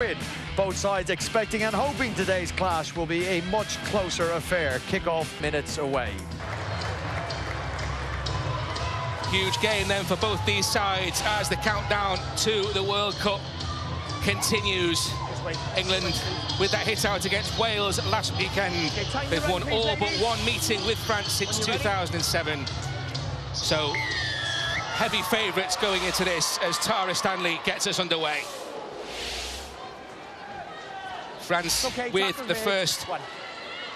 win. Both sides expecting and hoping today's clash will be a much closer affair. Kick-off minutes away. Huge game then for both these sides as the countdown to the World Cup continues. England with that hit out against Wales last weekend. They've won all but one meeting with France since 2007. So heavy favourites going into this as Tara Stanley gets us underway. France with the first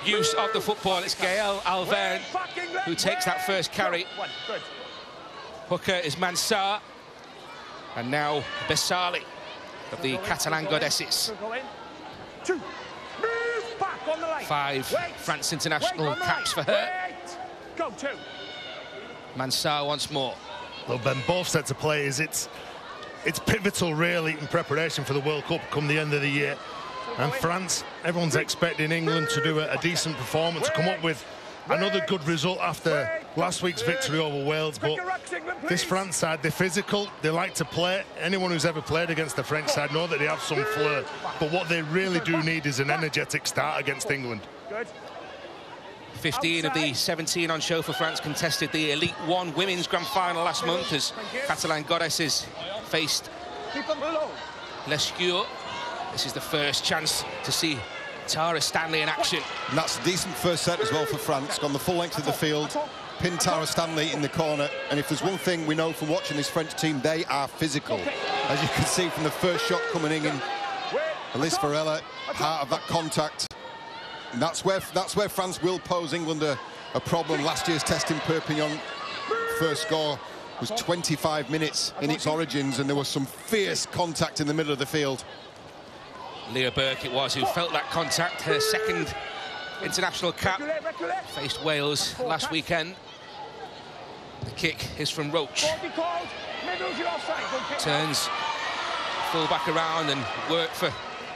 use of the football. It's Gaël Alverne who takes that first carry. Hooker is Mansart, and now Bessali of the Catalan Goddesses. 5 France international caps for her. Mansart once more. Well, Ben, both sets of players, it's pivotal really in preparation for the World Cup come the end of the year. And France, everyone's expecting England to do a decent performance, come up with another good result after last week's victory over Wales. But this France side, they're physical, they like to play. Anyone who's ever played against the French side know that they have some flair. But what they really do need is an energetic start against England. 15 of the 17 on show for France contested the Elite One Women's Grand Final last month as Catalan Goddesses faced Lescure. This is the first chance to see Tara Stanley in action. And that's a decent first set as well for France. Gone the full length of the field, pinned Tara Stanley in the corner. And if there's one thing we know from watching this French team, they are physical. As you can see from the first shot coming in, Elise Varela, part of that contact. And that's where France will pose England a problem. Last year's test in Perpignan, first score was 25 minutes in its origins, and there was some fierce contact in the middle of the field. Leah Burke it was who felt that contact. Her second international cap. Faced Wales last weekend. The kick is from Roach. Turns full back around and work for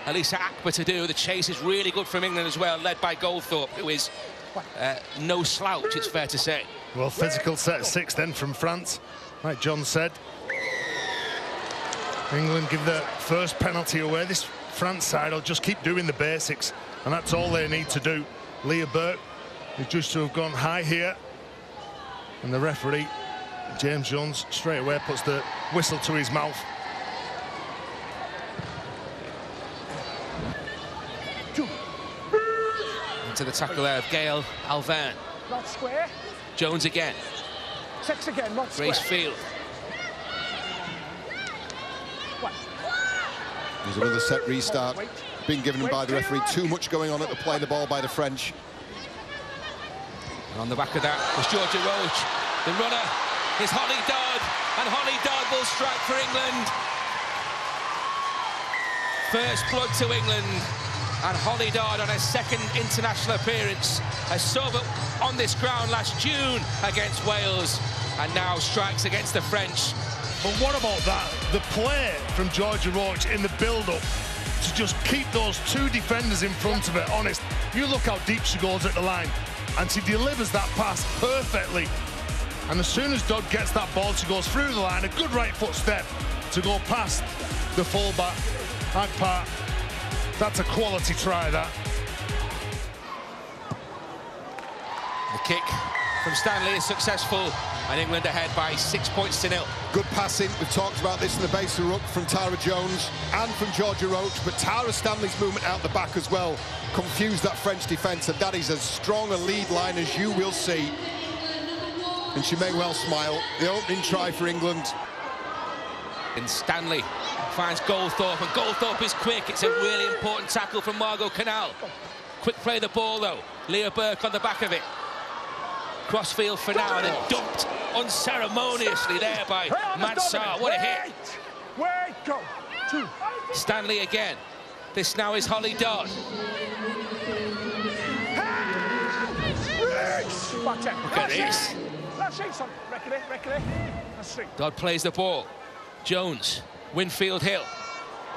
Elisa Akpa to do. The chase is really good from England as well, led by Goldthorpe, who is no slouch, it's fair to say. Well, physical set 6 then from France. Like John said, England give the first penalty away. This France side will just keep doing the basics, and that's all they need to do. Leah Burke is just to have gone high here, and the referee, James Jones, straight away puts the whistle to his mouth. Into the tackle there of Gaël Alverne. Not square. Jones again. 6 again, not square. Grace Field. There's another set restart being given by the referee. Too much going on at the play of the ball by the French. And on the back of that was Georgia Roach. The runner is Holly Dodd, and Holly Dodd will strike for England. First blood to England, and Holly Dodd on her second international appearance has served on this ground last June against Wales, and now strikes against the French. But what about that? The play from Georgia Roach in the build-up to just keep those 2 defenders in front of her honest. You look how deep she goes at the line, and she delivers that pass perfectly. And as soon as Dodd gets that ball, she goes through the line, a good right foot step to go past the fullback. Akpa, that's a quality try, that. The kick from Stanley is successful, and England ahead by 6 points to 0. Good passing. We've talked about this in the base of ruck from Tara Jones and from Georgia Roach, but Tara Stanley's movement out the back as well confused that French defence, and that is as strong a lead line as you will see. And she may well smile. The opening try for England. And Stanley finds Goldthorpe, and Goldthorpe is quick. It's a really important tackle from Margot Canal. Quick play the ball though. Leah Burke on the back of it. Crossfield for now, and then dumped unceremoniously there by Mansart. What a hit. Wait, go. 2. Stanley again. This now is Holly Dodd. Look at this. Dodd plays the ball. Jones, Winfield Hill.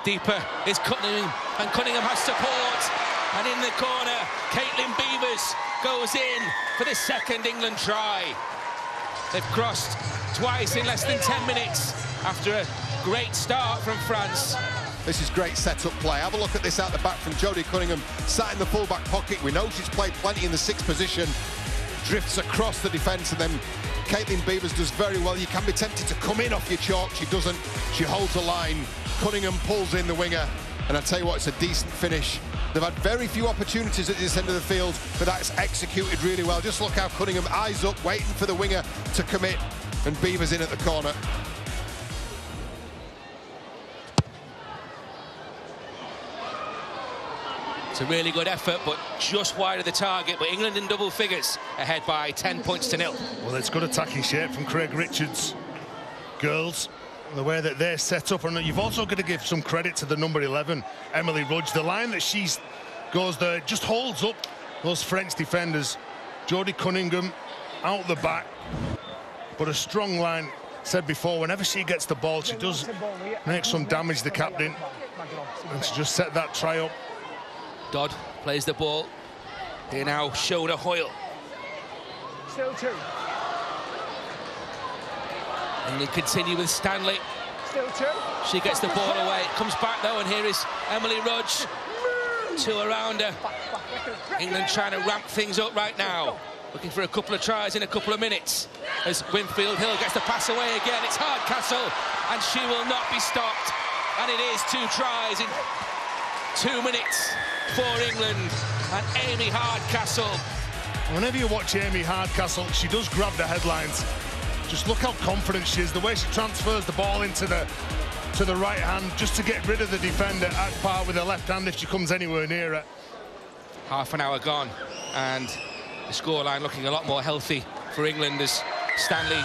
Deeper is Cunningham, and Cunningham has support. And in the corner, Caitlin Beavers goes in for the second England try. They've crossed twice in less than 10 minutes after a great start from France. This is great set-up play. Have a look at this out the back from Jodie Cunningham, sat in the full-back pocket. We know she's played plenty in the 6th position. Drifts across the defence, and then Caitlin Beavers does very well. You can be tempted to come in off your chalk. She doesn't. She holds the line. Cunningham pulls in the winger, and I tell you what, it's a decent finish. They've had very few opportunities at this end of the field, but that's executed really well. Just look how Cunningham eyes up, waiting for the winger to commit, and Beavers in at the corner. It's a really good effort, but just wide of the target. But England in double figures, ahead by 10 points to 0. Well, it's good attacking shape from Craig Richards' girls, the way that they're set up. And you've also got to give some credit to the number 11, Emily Rudge. The line that she goes there just holds up those French defenders. Jodie Cunningham out the back, but a strong line. Said before, whenever she gets the ball, she does make some damage, the captain, and she just set that try up. Dodd plays the ball. Here now, Shona Hoyle. Still 2. And they continue with Stanley. Still 2. She gets the ball away. Comes back though, and here is Emily Rudge. 2 around her. England trying to ramp things up right now. Looking for a couple of tries in a couple of minutes. As Winfield Hill gets the pass away again. It's Hardcastle, and she will not be stopped. And it is 2 tries in 2 minutes for England, and Amy Hardcastle. Whenever you watch Amy Hardcastle, she does grab the headlines. Just look how confident she is, the way she transfers the ball into the right hand, just to get rid of the defender at par with her left hand if she comes anywhere near her. Half an hour gone, and the scoreline looking a lot more healthy for England as Stanley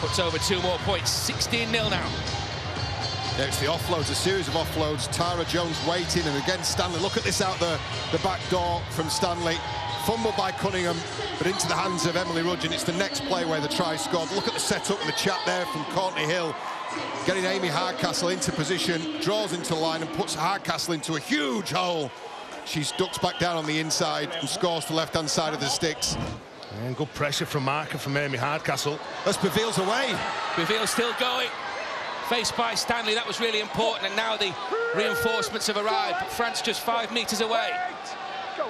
puts over 2 more points. 16-0 now. Yeah, it's the offloads, a series of offloads. Tara Jones waiting, and again Stanley. Look at this out the back door from Stanley. Fumbled by Cunningham, but into the hands of Emily Rudge, and it's the next play where the try scored. Look at the setup and the chat there from Courtney Hill. Getting Amy Hardcastle into position, draws into the line and puts Hardcastle into a huge hole. She ducks back down on the inside and scores to the left-hand side of the sticks. And good pressure from marker from Amy Hardcastle. As Beveille's away. Beveille's still going. Faced by Stanley, that was really important, and now the reinforcements have arrived. But France just 5 metres away,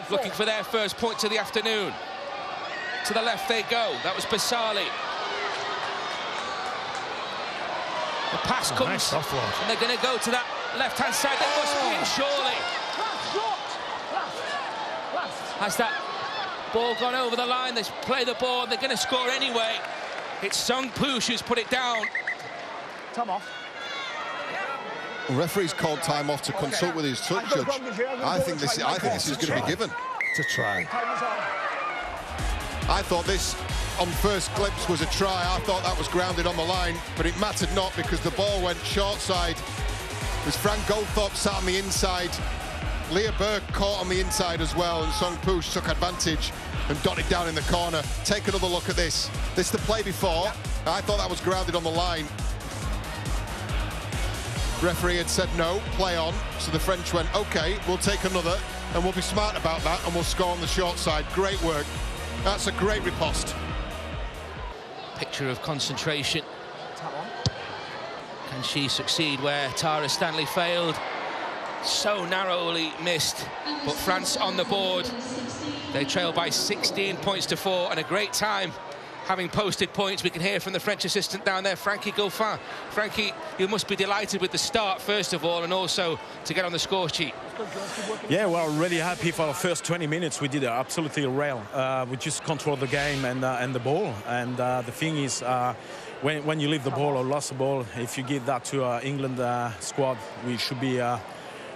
looking for their first points of the afternoon. To the left they go. That was Basali. The pass comes, nice offload. and they're going to go to that left-hand side. That must be in, surely. Has that ball gone over the line? They play the ball, they're going to score anyway. It's Song Poosh who's put it down. Time off. The referee's called time off to consult with his touch judge. I think this is going to be given. To try. I thought this, on first glimpse, was a try. I thought that was grounded on the line, but it mattered not because the ball went short side. It was Frank Goldthorpe sat on the inside. Leah Burke caught on the inside as well, and Song Poosh took advantage and dotted down in the corner. Take another look at this. This is the play before. I thought that was grounded on the line. Referee had said no, play on, so the French went, OK, we'll take another, and we'll be smart about that, and we'll score on the short side. Great work. That's a great riposte. Picture of concentration. Can she succeed where Tara Stanley failed? So narrowly missed, but France on the board. They trail by 16 points to 4, and a great time having posted points. We can hear from the French assistant down there, Frankie Goffin. Frankie, you must be delighted with the start, first of all, and also to get on the score sheet. Yeah, we're really happy for the first 20 minutes. We did absolutely well. We just controlled the game and the ball. And the thing is, when you leave the ball or lost the ball, if you give that to England squad, we should be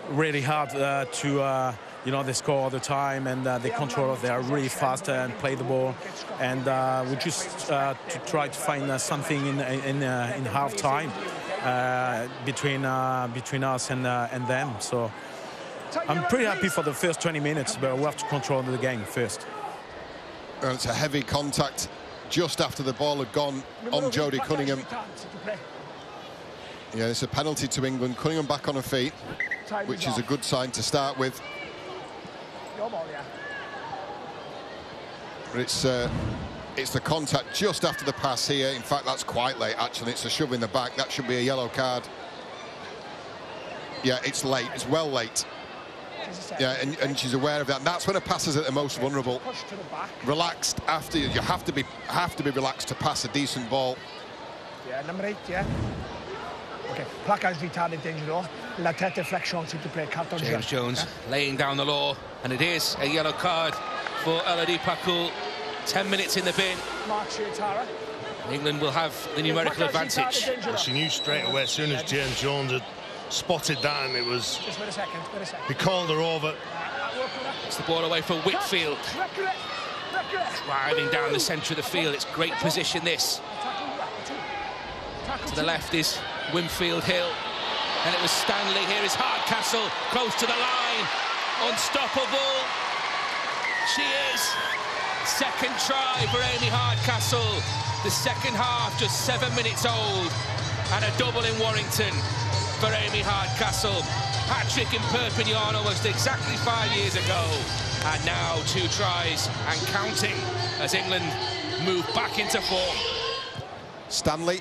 really hard to... you know, they score all the time, and they control it. They are really fast and play the ball. And we just to try to find something in half time between us and them. So I'm pretty happy for the first 20 minutes, but we have to control the game first. It's a heavy contact just after the ball had gone on Jodie Cunningham. Yeah, it's a penalty to England. Cunningham back on her feet, which is a good sign to start with. But it's the contact just after the pass here. In fact, that's quite late, actually. It's a shove in the back. That should be a yellow card. Yeah, it's late. It's well late. Yeah, and she's aware of that. And that's when a passer's at the most vulnerable. Relaxed after you have to be relaxed to pass a decent ball. Yeah, number 8, yeah. Okay, placage retarded danger. La tête deflection to play carton jaune. James Jones laying down the law, and it is a yellow card for Elodie Pacoul. 10 minutes in the bin. Tara. England will have the numerical advantage. She knew straight away as soon as James Jones had spotted that, and it was. Just wait a second. He called her over. It's the ball away for Whitfield. Driving down the centre of the field. It's great position, this. To the left is Winfield Hill. And it was Stanley. Here is Hardcastle, close to the line. Unstoppable. She is. Second try for Amy Hardcastle. The second half just 7 minutes old. And a double in Warrington for Amy Hardcastle. Hat-trick in Perpignan almost exactly 5 years ago. And now 2 tries and counting as England move back into form. Stanley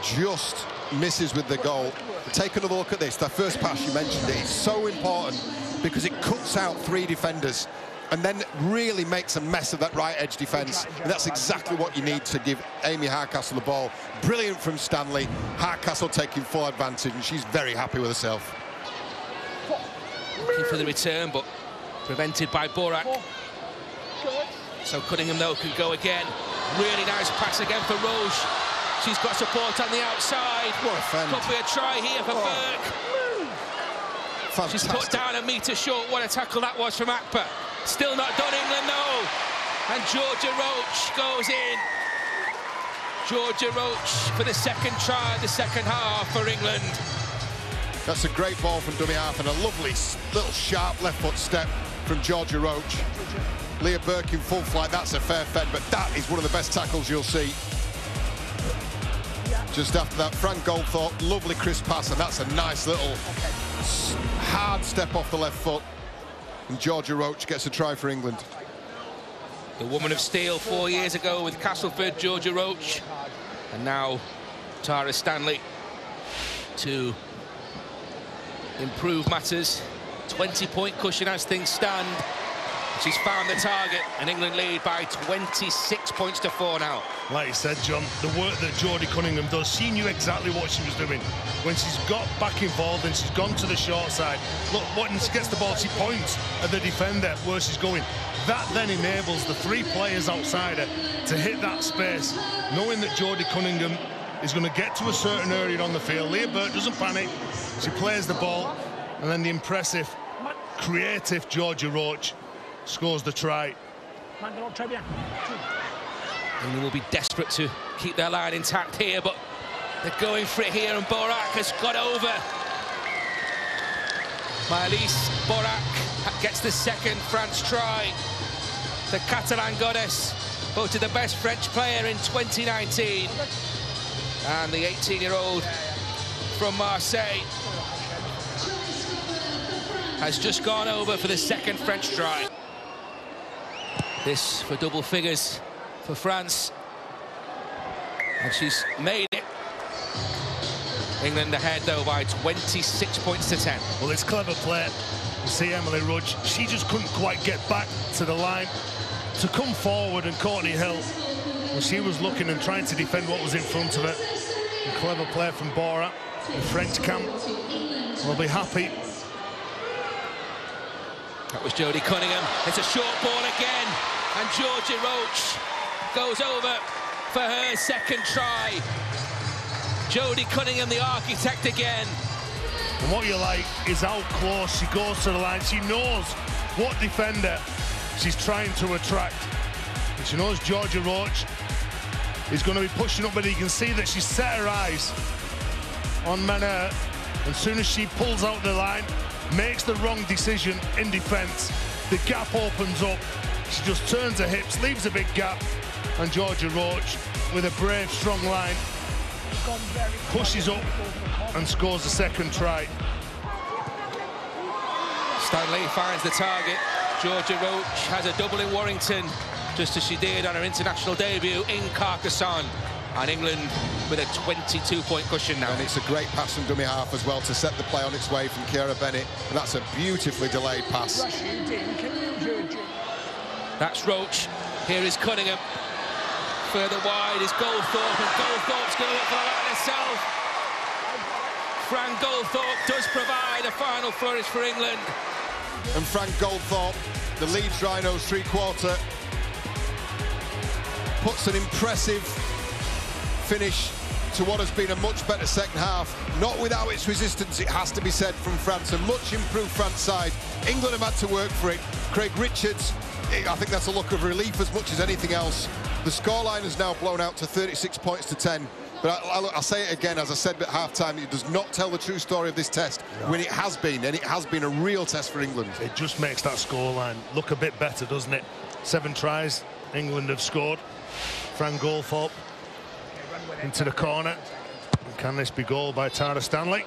just misses with the goal. Take another look at this. That first pass, you mentioned it. It's so important because it cuts out 3 defenders and then really makes a mess of that right edge defence. And that's exactly what you need to give Amy Hardcastle the ball. Brilliant from Stanley. Hardcastle taking full advantage, and she's very happy with herself. Looking for the return, but prevented by Borak. So Cunningham, though, can go again. Really nice pass again for Roche. She's got support on the outside. What a fend. Could be a try here for Burke. Fantastic. She's put down a metre short. What a tackle that was from Akpa. Still not done, England, no. And Georgia Roach goes in. Georgia Roach for the second try of the second half for England. That's a great ball from dummy half and a lovely little sharp left foot step from Georgia Roach. Leah Burke in full flight, that's a fair fed, but that is one of the best tackles you'll see. Just after that, Frank Goldthorpe, lovely crisp pass, and that's a nice little hard step off the left foot. And Georgia Roach gets a try for England. The woman of steel 4 years ago with Castleford, Georgia Roach. And now Tara Stanley to improve matters. 20-point cushion as things stand. She's found the target, and England lead by 26 points to 4 now. Like you said, John, the work that Jodie Cunningham does, she knew exactly what she was doing. When she's got back involved and she's gone to the short side, look, when she gets the ball, she points at the defender where she's going. That then enables the 3 players outside her to hit that space, knowing that Jodie Cunningham is going to get to a certain area on the field. Leah Burke doesn't panic. She plays the ball, and then the impressive, creative Georgia Roach scores the try. England will be desperate to keep their line intact here, but they're going for it here, and Borak has got over. Maëlys Borak gets the second France try. The Catalan goddess, voted the best French player in 2019. And the 18-year-old from Marseille has just gone over for the second French try. This for double figures for France. And she's made it. England ahead, though, by 26 points to 10. Well, it's clever play. You see Emily Rudge, she just couldn't quite get back to the line to come forward, and Courtney Hill, well, she was looking and trying to defend what was in front of her. A clever play from Borak. The French camp will be happy. That was Jodie Cunningham. It's a short ball again, and Georgia Roach goes over for her second try. Jodie Cunningham, the architect again. And what you like is how close she goes to the line. She knows what defender she's trying to attract. And she knows Georgia Roach is going to be pushing up, but you can see that she's set her eyes on Meneur. As soon as she pulls out the line, makes the wrong decision in defence, the gap opens up. She just turns her hips, leaves a big gap, and Georgia Roach, with a brave, strong line, pushes up and scores the second try. Stanley finds the target. Georgia Roach has a double in Warrington, just as she did on her international debut in Carcassonne. And England with a 22-point cushion now. And it's a great pass from dummy half as well to set the play on its way from Ciara Bennett. And that's a beautifully delayed pass. That's Roach. Here is Cunningham. Further wide is Goldthorpe, and Goldthorpe's going to look for the line itself. Frank Goldthorpe does provide a final flourish for England. And Frank Goldthorpe, the Leeds Rhinos three-quarter, puts an impressive finish to what has been a much better second half. Not without its resistance, it has to be said, from France. A much improved France side. England have had to work for it. Craig Richards, I think that's a look of relief as much as anything else. The scoreline has now blown out to 36 points to 10. But I'll say it again, as I said at half-time, it does not tell the true story of this test, when it has been, and it has been a real test for England. It just makes that scoreline look a bit better, doesn't it? 7 tries, England have scored. Frank Goldthorpe into the corner. And can this be goal by Tara Stanley?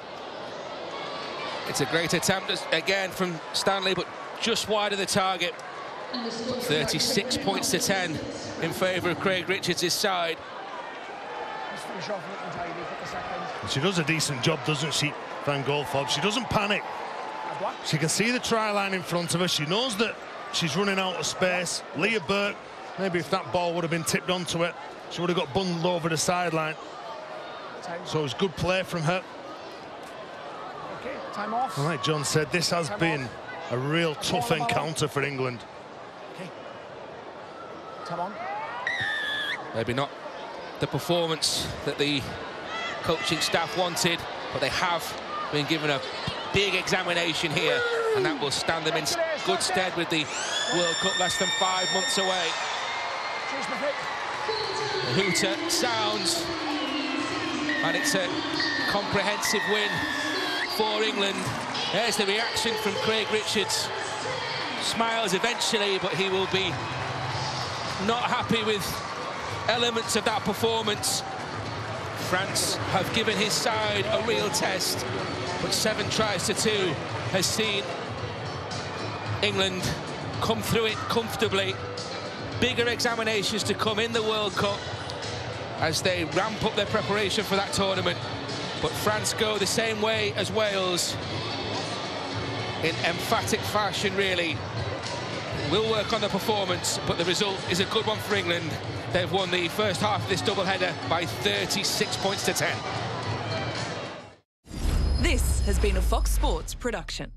It's a great attempt again from Stanley, but just wide of the target. 36 points to 10 in favour of Craig Richards' side. She does a decent job, doesn't she, Frank Goldthorpe? She doesn't panic. She can see the try line in front of her. She knows that she's running out of space. Leah Burke, maybe if that ball would have been tipped onto it, she would have got bundled over the sideline. So it was good play from her. Okay, time off. Like John said, this has been a real tough encounter for England. Okay. Time on. Maybe not the performance that the coaching staff wanted, but they have been given a big examination here, and that will stand them in good stead with the World Cup less than 5 months away. The hooter sounds, and it's a comprehensive win for England. There's the reaction from Craig Richards. Smiles eventually, but he will be not happy with elements of that performance. France have given his side a real test, but 7 tries to 2 has seen England come through it comfortably. Bigger examinations to come in the World Cup as they ramp up their preparation for that tournament. But France go the same way as Wales, in emphatic fashion, really. We'll work on the performance, but the result is a good one for England. They've won the first half of this doubleheader by 36 points to 10. This has been a Fox Sports production.